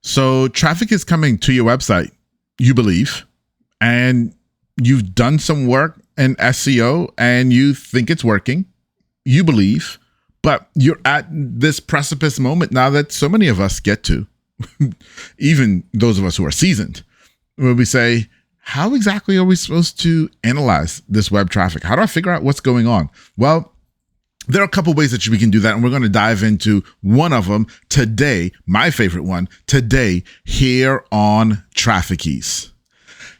So traffic is coming to your website, you believe, and you've done some work in SEO and you think it's working, you believe, but you're at this precipice moment now that so many of us get to, even those of us who are seasoned, where we say, how exactly are we supposed to analyze this web traffic? How do I figure out what's going on? Well, there are a couple ways that we can do that, and we're going to dive into one of them today, my favorite one, today here on Traffic Keys.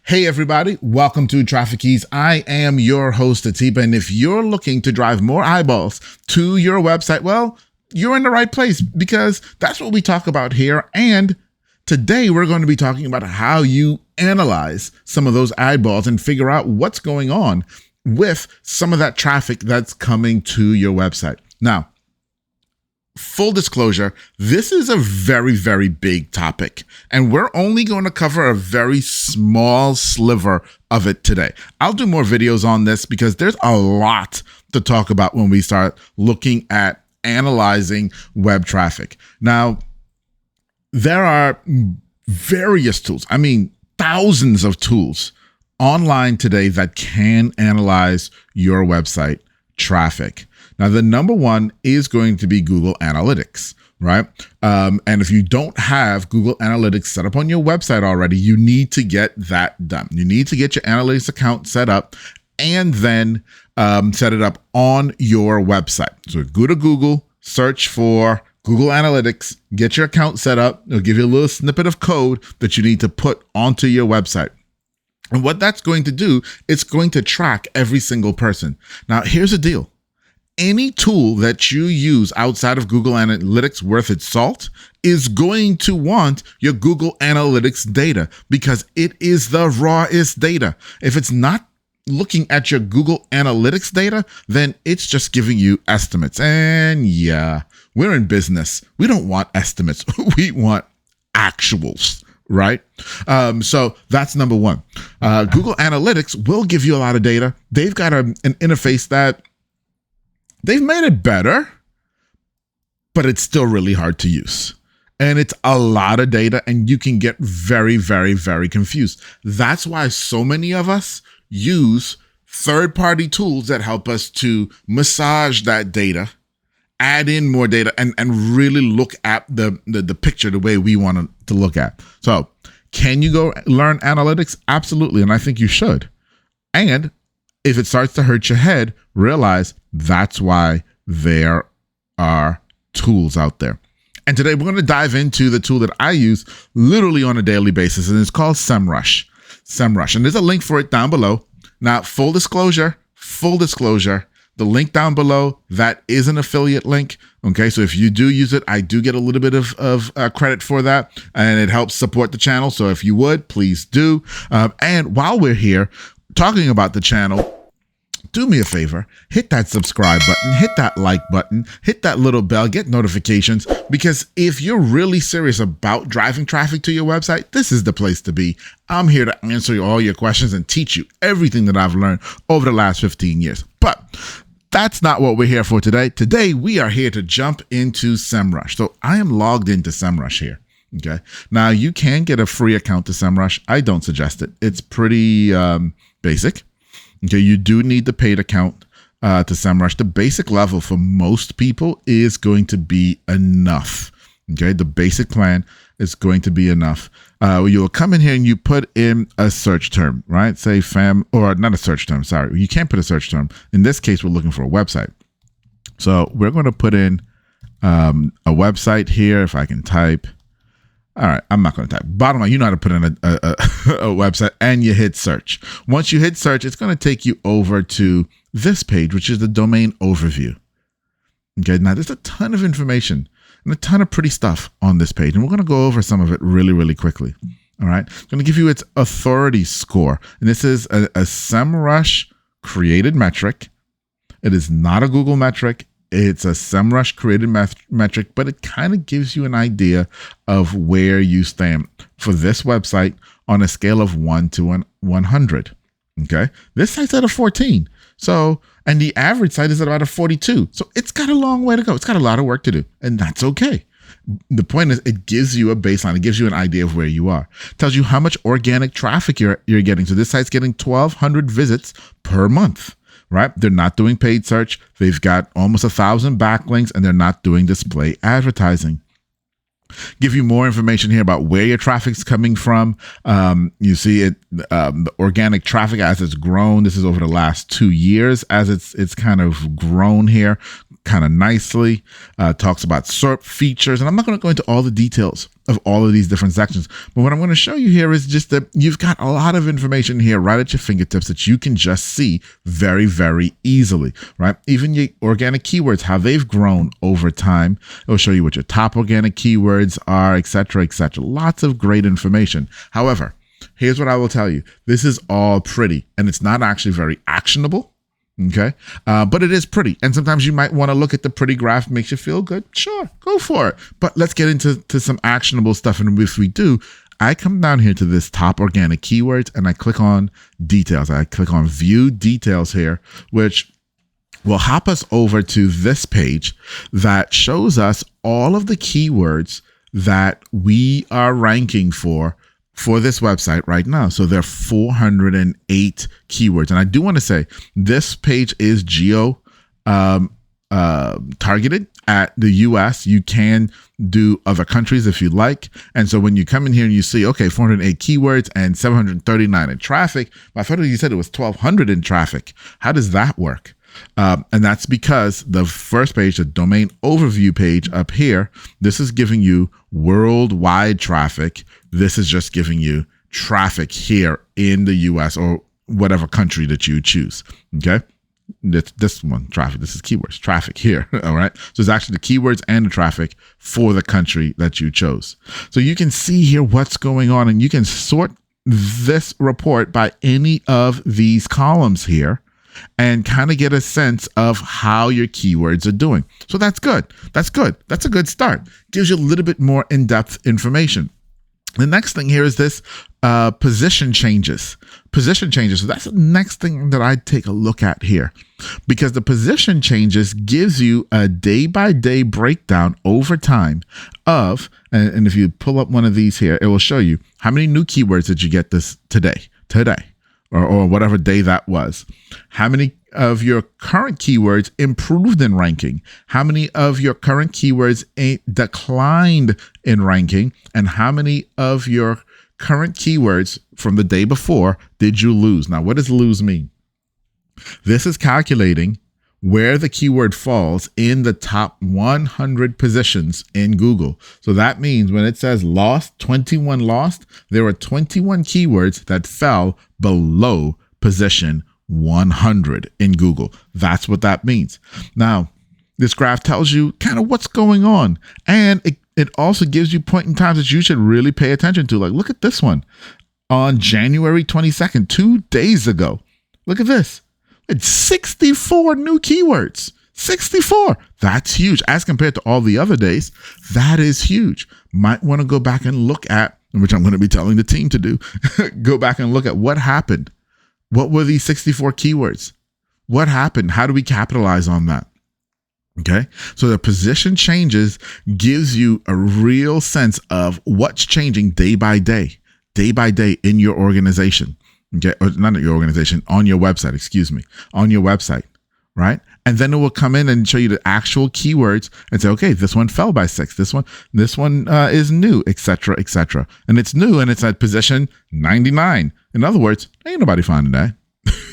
Hey, everybody. Welcome to Traffic Keys. I am your host, Atiba, and if you're looking to drive more eyeballs to your website, well, you're in the right place because that's what we talk about here. And today we're going to be talking about how you analyze some of those eyeballs and figure out what's going on with some of that traffic that's coming to your website. Now, full disclosure, this is a very, very big topic, and we're only going to cover a very small sliver of it today. I'll do more videos on this because there's a lot to talk about when we start looking at analyzing web traffic. Now, there are various tools, thousands of tools online today that can analyze your website traffic. Now, the number one is going to be Google Analytics, right? And if you don't have Google Analytics set up on your website already, you need to get that done. You need to get your analytics account set up and then set it up on your website. So go to Google, search for Google Analytics, get your account set up. It'll give you a little snippet of code that you need to put onto your website. And what that's going to do, it's going to track every single person. Now, here's the deal. Any tool that you use outside of Google Analytics worth its salt is going to want your Google Analytics data because it is the rawest data. If it's not looking at your Google Analytics data, then it's just giving you estimates. And yeah, we're in business. We don't want estimates. We want actuals. Right? So that's number one. Google Analytics will give you a lot of data. They've got an interface that they've made it better, but it's still really hard to use. And it's a lot of data, and you can get very, very, very confused. That's why so many of us use third-party tools that help us to massage that data, add in more data, and really look at the picture the way we want to look at. So can you go learn analytics? Absolutely. And I think you should. And if it starts to hurt your head, realize that's why there are tools out there. And today we're going to dive into the tool that I use literally on a daily basis, and it's called SEMRush. SEMRush. And there's a link for it down below. Now, full disclosure, the link down below, that is an affiliate link. Okay, so if you do use it, I do get a little bit of credit for that, and it helps support the channel. So if you would, please do. And while we're here talking about the channel, do me a favor, hit that subscribe button, hit that like button, hit that little bell, get notifications, because if you're really serious about driving traffic to your website, this is the place to be. I'm here to answer all your questions and teach you everything that I've learned over the last 15 years. But that's not what we're here for today. Today, we are here to jump into SEMRush. So I am logged into SEMRush here. Okay. Now, you can get a free account to SEMRush. I don't suggest it. It's pretty basic. Okay. You do need the paid account to SEMRush. The basic level for most people is going to be enough. Okay. The basic plan is going to be enough. You'll come in here and you put in a search term, right? Say or not a search term. Sorry. You can't put a search term. In this case, we're looking for a website. So we're going to put in a website here. If I can type. All right. I'm not going to type. Bottom line, you know how to put in a website, and you hit search. Once you hit search, it's going to take you over to this page, which is the domain overview. Okay. Now there's a ton of information and a ton of pretty stuff on this page. And we're going to go over some of it really, really quickly. All right. I'm going to give you its authority score. And this is a SEMRush created metric. It is not a Google metric. It's a SEMRush created metric, but it kind of gives you an idea of where you stand for this website on a scale of 1 to 100. Okay. This site's at a 14. So, and the average site is at about a 42. So it's got a long way to go. It's got a lot of work to do, and that's okay. The point is, it gives you a baseline. It gives you an idea of where you are. It tells you how much organic traffic you're getting. So this site's getting 1,200 visits per month, right? They're not doing paid search. They've got almost 1,000 backlinks, and they're not doing display advertising. Give you more information here about where your traffic's coming from. You see it, the organic traffic as it's grown. This is over the last 2 years as it's kind of grown here kind of nicely. Talks about SERP features, and I'm not going to go into all the details of all of these different sections, but what I'm going to show you here is just that you've got a lot of information here right at your fingertips that you can just see very, very easily, right? Even your organic keywords, how they've grown over time. It'll show you what your top organic keywords are, etc., etc. Lots of great information. However, here's what I will tell you. This is all pretty, and it's not actually very actionable. Okay. But it is pretty. And sometimes you might want to look at the pretty graph, makes you feel good. Sure, go for it. But let's get into some actionable stuff. And if we do, I come down here to this top organic keywords and I click on details. I click on view details here, which will hop us over to this page that shows us all of the keywords that we are ranking for this website right now. So there are 408 keywords. And I do want to say this page is geo targeted at the US. You can do other countries if you like. And so when you come in here and you see, okay, 408 keywords and 739 in traffic, I thought you said it was 1,200 in traffic. How does that work? And that's because the first page, the domain overview page up here, this is giving you worldwide traffic. This is just giving you traffic here in the US or whatever country that you choose. Okay. This one, traffic. This is keywords, traffic here. All right. So it's actually the keywords and the traffic for the country that you chose. So you can see here what's going on, and you can sort this report by any of these columns here and kind of get a sense of how your keywords are doing. So that's good. That's good. That's a good start. Gives you a little bit more in-depth information. The next thing here is this position changes. Position changes. So that's the next thing that I'd take a look at here, because the position changes gives you a day-by-day breakdown over time of, and if you pull up one of these here, it will show you how many new keywords did you get this today, or whatever day that was. How many of your current keywords improved in ranking? How many of your current keywords declined in ranking? And how many of your current keywords from the day before did you lose? Now, what does lose mean? This is calculating where the keyword falls in the top 100 positions in Google. So that means when it says lost, 21 lost, there were 21 keywords that fell below position 100 in Google. That's what that means. Now, this graph tells you kind of what's going on. And it also gives you point in times that you should really pay attention to. Like, look at this one on January 22nd, 2 days ago. Look at this. It's 64 new keywords. 64. That's huge. As compared to all the other days, that is huge. Might want to go back and look at, which I'm going to be telling the team to do, go back and look at what happened. What were these 64 keywords? What happened? How do we capitalize on that? Okay. So the position changes gives you a real sense of what's changing day by day in your organization. Okay, or not at your organization, on your website, on your website, right? And then it will come in and show you the actual keywords and say, okay, this one fell by 6. This one is new, etc., etc. And it's new and it's at position 99. In other words, ain't nobody finding that.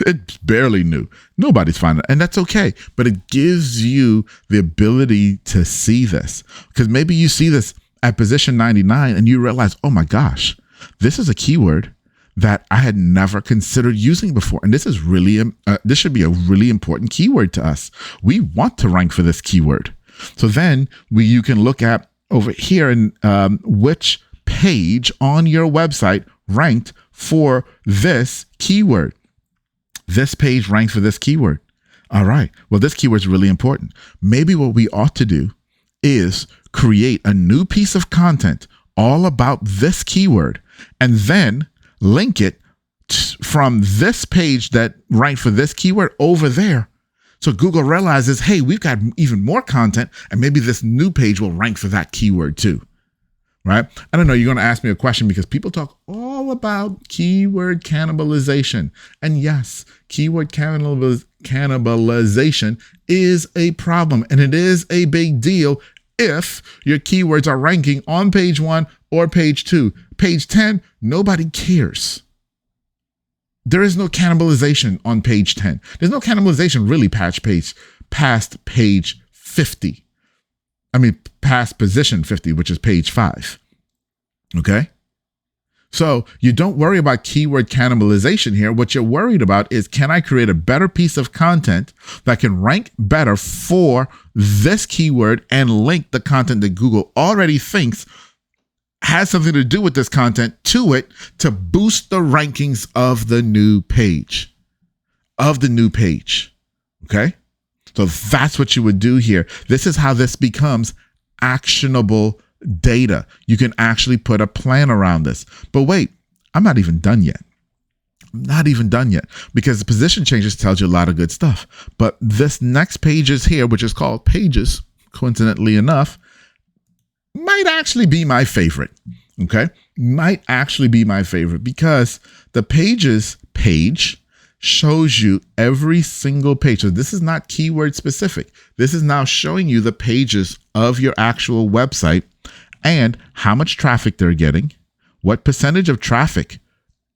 It's barely new. Nobody's finding it. And that's okay. But it gives you the ability to see this, because maybe you see this at position 99 and you realize, oh my gosh, this is a keyword that I had never considered using before. And this is really, this should be a really important keyword to us. We want to rank for this keyword. So then you can look at over here and which page on your website ranked for this keyword. This page ranked for this keyword. All right. Well, this keyword is really important. Maybe what we ought to do is create a new piece of content all about this keyword and then link it from this page that ranked for this keyword over there, So Google realizes, hey, we've got even more content, and maybe this new page will rank for that keyword too, right? I don't know, you're going to ask me a question because people talk all about keyword cannibalization. And yes, keyword cannibalization is a problem, and it is a big deal if your keywords are ranking on page 1 or page 2. Page 10, nobody cares. There is no cannibalization on page 10. There's no cannibalization really past page 50. Past position 50, which is page 5. Okay? So you don't worry about keyword cannibalization here. What you're worried about is, can I create a better piece of content that can rank better for this keyword and link the content that Google already thinks has something to do with this content to it to boost the rankings of the new page. Okay? So that's what you would do here. This is how this becomes actionable data. You can actually put a plan around this. But wait, I'm not even done yet. Because the position changes tells you a lot of good stuff. But this next page is here, which is called Pages, coincidentally enough, might actually be my favorite. Okay? Might actually be my favorite because the Pages page shows you every single page. So this is not keyword specific. This is now showing you the pages of your actual website and how much traffic they're getting, what percentage of traffic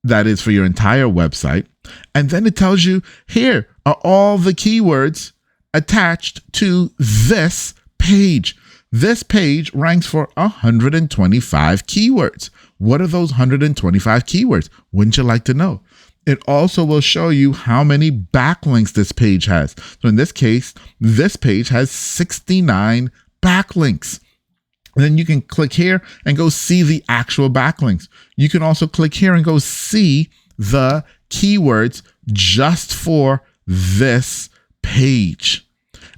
that is for your entire website. And then it tells you, here are all the keywords attached to this page. This page ranks for 125 keywords. What are those 125 keywords? Wouldn't you like to know? It also will show you how many backlinks this page has. So in this case, this page has 69 backlinks. And then you can click here and go see the actual backlinks. You can also click here and go see the keywords just for this page.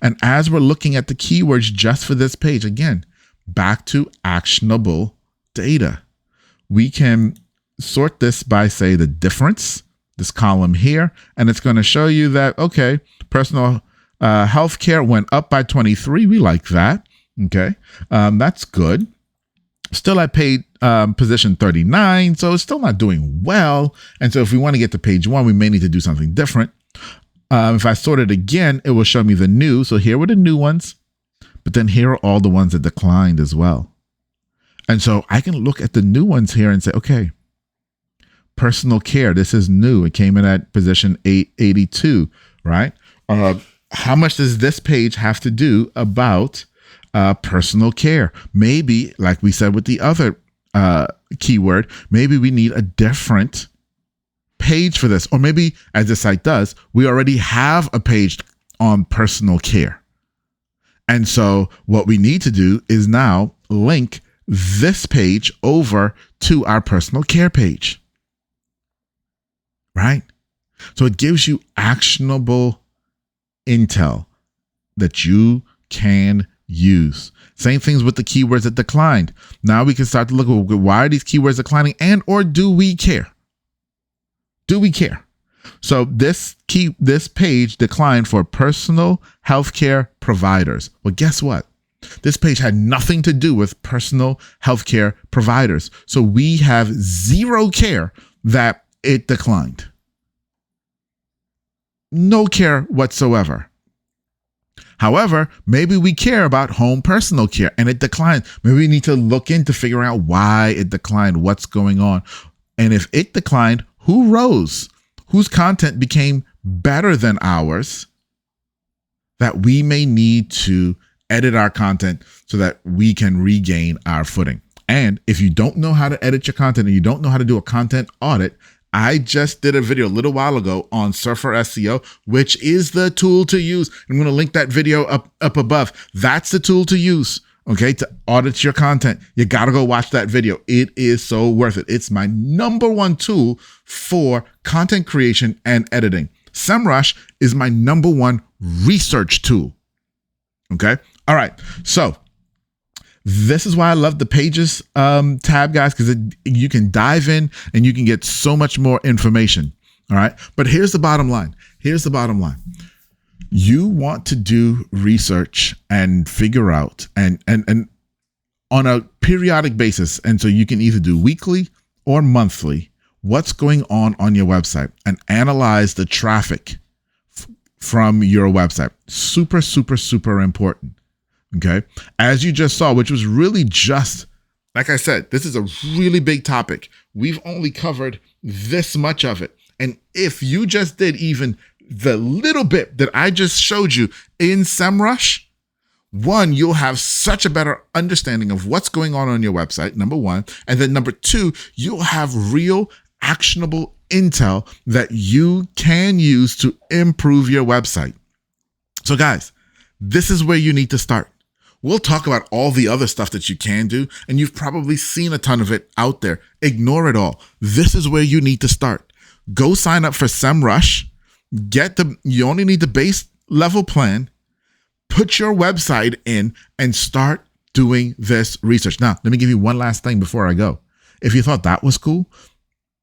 And as we're looking at the keywords just for this page, again, back to actionable data. We can sort this by, say, the difference, this column here, and it's going to show you that, okay, personal healthcare went up by 23. We like that. Okay, that's good. Still at paid position 39, so it's still not doing well. And so if we want to get to page 1, we may need to do something different. If I sort it again, it will show me the new. So here were the new ones, but then here are all the ones that declined as well. And so I can look at the new ones here and say, okay, personal care, this is new. It came in at position 882, right? How much does this page have to do about personal care? Maybe, like we said with the other keyword, maybe we need a different page for this. Or maybe, as the site does, we already have a page on personal care. And so what we need to do is now link this page over to our personal care page. Right? So it gives you actionable intel that you can use. Same things with the keywords that declined. Now we can start to look at, why are these keywords declining, and or do we care? Do we care? So this page declined for personal healthcare providers. Well, guess what? This page had nothing to do with personal healthcare providers. So we have zero care that it declined. No care whatsoever. However, maybe we care about home personal care and it declined. Maybe we need to look into figuring out why it declined, what's going on. And if it declined, who rose? Whose content became better than ours that we may need to edit our content so that we can regain our footing? And if you don't know how to edit your content and you don't know how to do a content audit, I just did a video a little while ago on Surfer SEO, which is the tool to use. I'm going to link that video up above. That's the tool to use, okay, to audit your content. You got to go watch that video. It is so worth it. It's my #1 tool for content creation and editing. SEMRush is my #1 research tool, okay? All right, so this is why I love the Pages tab, guys, because you can dive in and you can get so much more information. All right. But here's the bottom line. You want to do research and figure out and on a periodic basis. And so you can either do weekly or monthly what's going on your website and analyze the traffic from your website. Super, super, super important. Okay. As you just saw, which was really just, like I said, this is a really big topic. We've only covered this much of it. And if you just did even the little bit that I just showed you in SEMRush, one, you'll have such a better understanding of what's going on your website, number one. And then number two, you'll have real actionable intel that you can use to improve your website. So guys, this is where you need to start. We'll talk about all the other stuff that you can do, and you've probably seen a ton of it out there. Ignore it all. This is where you need to start. Go sign up for SEMRush. You only need the base level plan. Put your website in and start doing this research. Now, let me give you one last thing before I go. If you thought that was cool,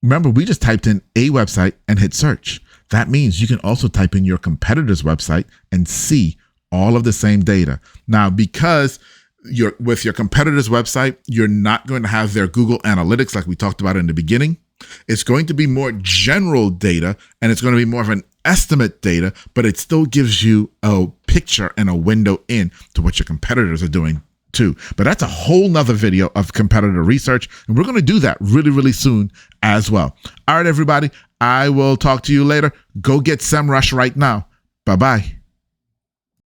remember, we just typed in a website and hit search. That means you can also type in your competitor's website and see all of the same data. Now, because with your competitor's website, you're not going to have their Google Analytics like we talked about in the beginning. It's going to be more general data, and it's going to be more of an estimate data, but it still gives you a picture and a window in to what your competitors are doing too. But that's a whole nother video of competitor research, and we're going to do that really, really soon as well. All right, everybody, I will talk to you later. Go get SEMRush right now. Bye-bye.